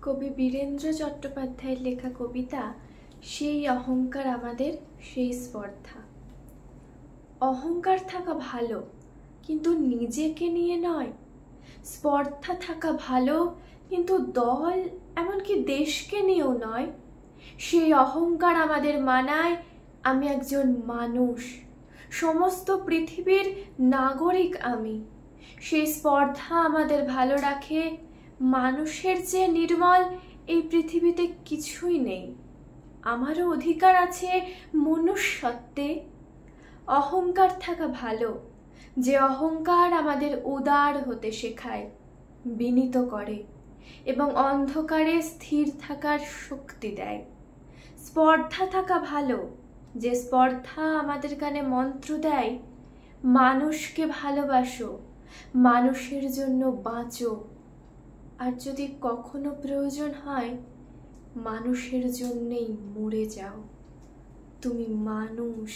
কবি বীরেন্দ্র চট্টোপাধ্যায়ের লেখা কবিতা সেই অহংকার আমাদের সেই স্পর্ধা। অহংকার থাকা ভালো, কিন্তু নিজেকে নিয়ে নয়। স্পর্ধা থাকা ভালো, কিন্তু দল এমনকি দেশকে নিয়েও নয়। সেই অহংকার আমাদের মানায় আমি একজন মানুষ, সমস্ত পৃথিবীর নাগরিক আমি। সেই স্পর্ধা আমাদের ভালো রাখে, মানুষের চেয়ে নির্মল এই পৃথিবীতে কিছুই নেই। আমারও অধিকার আছে মনুষ্যত্বে। অহংকার থাকা ভালো, যে অহংকার আমাদের উদার হতে শেখায়, বিনীত করে এবং অন্ধকারে স্থির থাকার শক্তি দেয়। স্পর্ধা থাকা ভালো, যে স্পর্ধা আমাদের কানে মন্ত্র দেয়, মানুষকে ভালোবাসো, মানুষের জন্য বাঁচো, আর যদি কখনো প্রয়োজন হয় মানুষের জন্যেই মরে যাও। তুমি মানুষ।